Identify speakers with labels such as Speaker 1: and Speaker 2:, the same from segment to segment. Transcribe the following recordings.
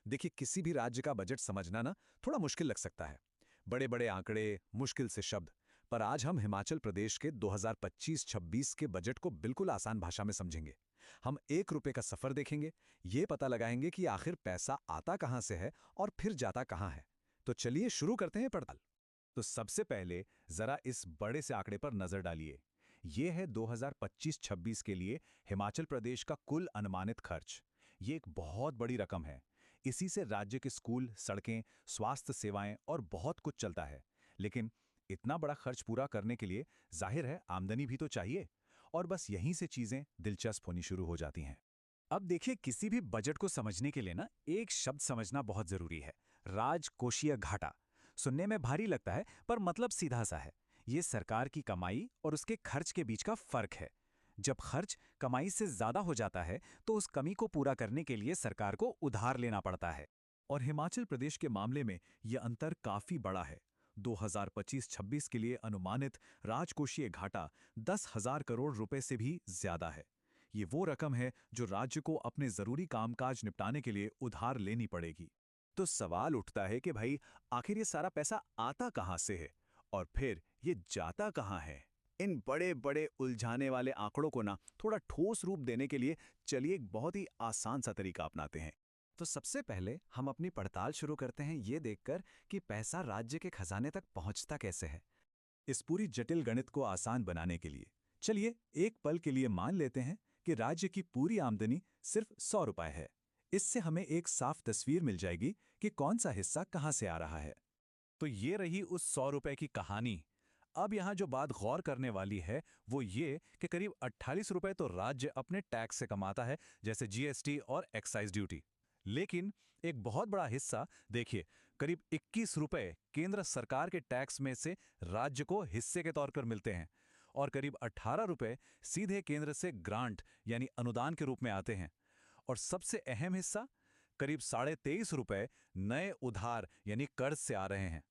Speaker 1: देखिए, किसी भी राज्य का बजट समझना ना थोड़ा मुश्किल लग सकता है। बड़े बड़े आंकड़े, मुश्किल से शब्द। पर आज हम हिमाचल प्रदेश के 2025-26 के बजट को बिल्कुल आसान भाषा में समझेंगे। हम 1 रुपए का सफर देखेंगे, ये पता लगाएंगे कि आखिर पैसा आता कहाँ से है और फिर जाता कहाँ है। तो चलिए शुरू करते हैं पड़ताल। तो सबसे पहले जरा इस बड़े से आंकड़े पर नजर डालिए। ये है 2025-26 के लिए हिमाचल प्रदेश का कुल अनुमानित खर्च। ये एक बहुत बड़ी रकम है। इसी से राज्य के स्कूल, सड़कें, स्वास्थ्य सेवाएं और बहुत कुछ चलता है। लेकिन इतना बड़ा खर्च पूरा करने के लिए जाहिर है आमदनी भी तो चाहिए। और बस यहीं से चीजें दिलचस्प होनी शुरू हो जाती हैं। अब देखिए, किसी भी बजट को समझने के लिए ना एक शब्द समझना बहुत जरूरी है। राजकोषीय घाटा। सुनने में भारी लगता है पर मतलब सीधा सा है। ये सरकार की कमाई और उसके खर्च के बीच का फर्क है। जब खर्च कमाई से ज्यादा हो जाता है तो उस कमी को पूरा करने के लिए सरकार को उधार लेना पड़ता है। और हिमाचल प्रदेश के मामले में यह अंतर काफी बड़ा है। 2025-26 के लिए अनुमानित राजकोषीय घाटा 10,000 करोड़ रुपए से भी ज्यादा है। ये वो रकम है जो राज्य को अपने जरूरी कामकाज निपटाने के लिए उधार लेनी पड़ेगी। तो सवाल उठता है कि भाई, आखिर ये सारा पैसा आता कहां से है और फिर ये जाता कहां है। इन बड़े बड़े उलझाने वाले आंकड़ों को ना थोड़ा ठोस रूप देने के लिए चलिए एक बहुत ही आसान सा तरीका अपनाते हैं। तो सबसे पहले हम अपनी पड़ताल शुरू करते हैं ये देखकर कि पैसा राज्य के खजाने तक पहुंचता कैसे है। इस पूरी जटिल गणित को आसान बनाने के लिए चलिए एक पल के लिए मान लेते हैं कि राज्य की पूरी आमदनी सिर्फ 100 रुपए है। इससे हमें एक साफ तस्वीर मिल जाएगी कि कौन सा हिस्सा कहां से आ रहा है। तो ये रही उस 100 रुपए की कहानी। अब यहां जो बात गौर करने वाली है वो ये कि करीब 48 रुपए तो राज्य अपने टैक्स से कमाता है, जैसे जीएसटी और एक्साइज ड्यूटी। लेकिन एक बहुत बड़ा हिस्सा, देखिए, करीब 21 रुपए केंद्र सरकार के टैक्स में से राज्य को हिस्से के तौर पर मिलते हैं और करीब 18 रुपए सीधे केंद्र से ग्रांट यानी अनुदान के रूप में आते हैं। और सबसे अहम हिस्सा, करीब 23.5 रुपए नए उधार यानी कर्ज से आ रहे हैं।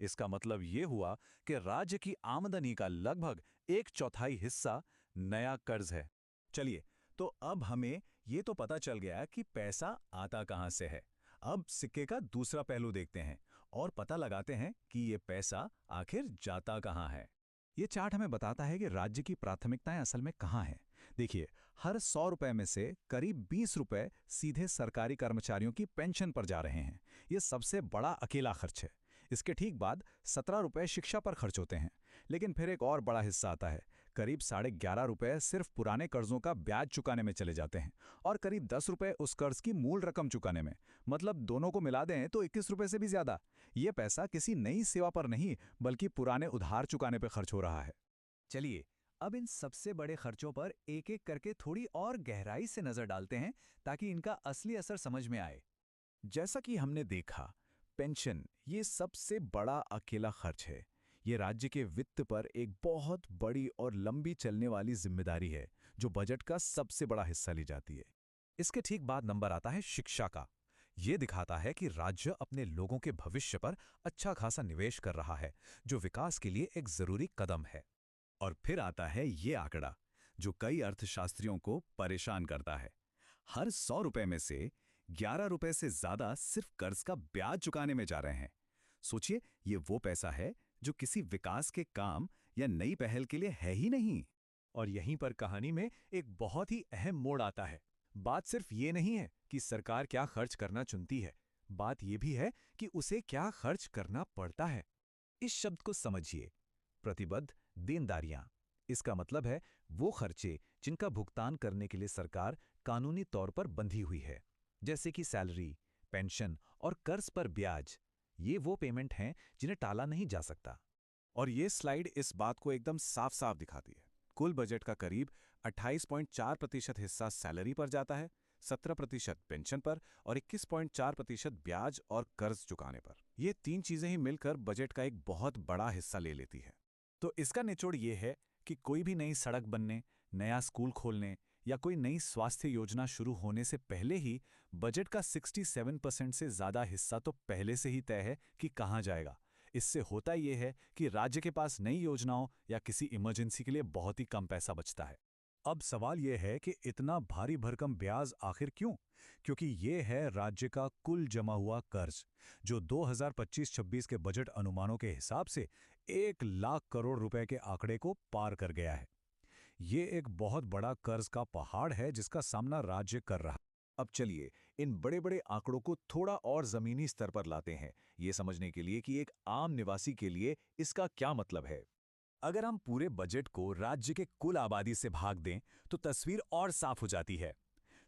Speaker 1: इसका मतलब ये हुआ कि राज्य की आमदनी का लगभग 1/4 हिस्सा नया कर्ज है। चलिए, तो अब हमें ये तो पता चल गया कि पैसा आता कहां से है। अब सिक्के का दूसरा पहलू देखते हैं और पता लगाते हैं कि ये पैसा आखिर जाता कहां है। ये चार्ट हमें बताता है कि राज्य की प्राथमिकताएं असल में कहां हैं। देखिए, हर 100 रुपए में से करीब 20 रुपए सीधे सरकारी कर्मचारियों की पेंशन पर जा रहे हैं। ये सबसे बड़ा अकेला खर्च है। इसके ठीक बाद 17 रुपए शिक्षा पर खर्च होते हैं। लेकिन फिर एक और बड़ा हिस्सा आता है। करीब 11.5 रुपए सिर्फ पुराने कर्जों का ब्याज चुकाने में चले जाते हैं और करीब 10 रुपए उस कर्ज की मूल रकम चुकाने में। मतलब दोनों को मिला दें तो 21 रुपए से भी ज्यादा। ये पैसा किसी नई सेवा पर नहीं बल्कि पुराने उधार चुकाने पर खर्च हो रहा है। चलिए, अब इन सबसे बड़े खर्चों पर एक एक करके थोड़ी और गहराई से नजर डालते हैं ताकि इनका असली असर समझ में आए। जैसा कि हमने देखा, पेंशन ये सबसे बड़ा अकेला खर्च है। ये राज्य के वित्त पर एक बहुत बड़ी और लंबी चलने वाली जिम्मेदारी है जो बजट का सबसे बड़ा हिस्सा ली जाती है। इसके ठीक बाद नंबर आता है शिक्षा का। ये दिखाता है कि राज्य अपने लोगों के भविष्य पर अच्छा खासा निवेश कर रहा है, जो विकास के लिए एक जरूरी कदम है। और फिर आता है ये आंकड़ा जो कई अर्थशास्त्रियों को परेशान करता है। हर 100 रुपए में से 11 रुपए से ज्यादा सिर्फ कर्ज का ब्याज चुकाने में जा रहे हैं। सोचिए, ये वो पैसा है जो किसी विकास के काम या नई पहल के लिए है ही नहीं। और यहीं पर कहानी में एक बहुत ही अहम मोड़ आता है। बात सिर्फ ये नहीं है कि सरकार क्या खर्च करना चुनती है, बात यह भी है कि उसे क्या खर्च करना पड़ता है। इस शब्द को समझिए, प्रतिबद्ध देनदारियां। इसका मतलब है वो खर्चे जिनका भुगतान करने के लिए सरकार कानूनी तौर पर बंधी हुई है, जैसे कि सैलरी, पेंशन और कर्ज पर ब्याज। ये वो पेमेंट हैं जिन्हें टाला नहीं जा सकता। और ये स्लाइड इस बात को एकदम साफ साफ दिखाती है। कुल बजट का करीब 28.4% हिस्सा सैलरी पर जाता है, 17% पेंशन पर और 21.4% ब्याज और कर्ज चुकाने पर। ये तीन चीजें ही मिलकर बजट का एक बहुत बड़ा हिस्सा ले लेती है। तो इसका निचोड़ ये है कि कोई भी नई सड़क बनने, नया स्कूल खोलने या कोई नई स्वास्थ्य योजना शुरू होने से पहले ही बजट का 67% से ज्यादा हिस्सा तो पहले से ही तय है कि कहां जाएगा। इससे होता यह है कि राज्य के पास नई योजनाओं या किसी इमरजेंसी के लिए बहुत ही कम पैसा बचता है। अब सवाल यह है कि इतना भारी भरकम ब्याज आखिर क्यों? क्योंकि ये है राज्य का कुल जमा हुआ कर्ज, जो 2025-26 के बजट अनुमानों के हिसाब से 1 लाख करोड़ रुपए के आंकड़े को पार कर गया है। ये एक बहुत बड़ा कर्ज का पहाड़ है जिसका सामना राज्य कर रहा है। अब चलिए इन बड़े बड़े आंकड़ों को थोड़ा और जमीनी स्तर पर लाते हैं, ये समझने के लिए कि एक आम निवासी के लिए इसका क्या मतलब है। अगर हम पूरे बजट को राज्य के कुल आबादी से भाग दें तो तस्वीर और साफ हो जाती है।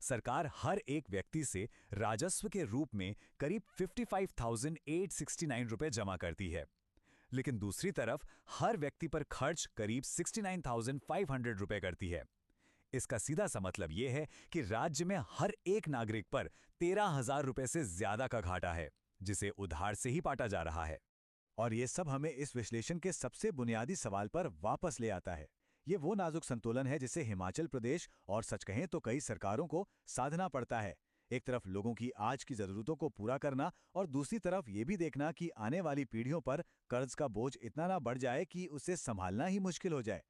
Speaker 1: सरकार हर एक व्यक्ति से राजस्व के रूप में करीब 55,869 रुपए जमा करती है, लेकिन दूसरी तरफ हर व्यक्ति पर खर्च करीब 69,500 रुपए करती है। इसका सीधा सा मतलब यह है कि राज्य में हर एक नागरिक पर 13,000 रुपए से ज्यादा का घाटा है, जिसे उधार से ही पाटा जा रहा है। और ये सब हमें इस विश्लेषण के सबसे बुनियादी सवाल पर वापस ले आता है। ये वो नाजुक संतुलन है जिसे हिमाचल प्रदेश और सच कहें तो कई सरकारों को साधना पड़ता है। एक तरफ लोगों की आज की जरूरतों को पूरा करना और दूसरी तरफ ये भी देखना कि आने वाली पीढ़ियों पर कर्ज का बोझ इतना ना बढ़ जाए कि उसे संभालना ही मुश्किल हो जाए।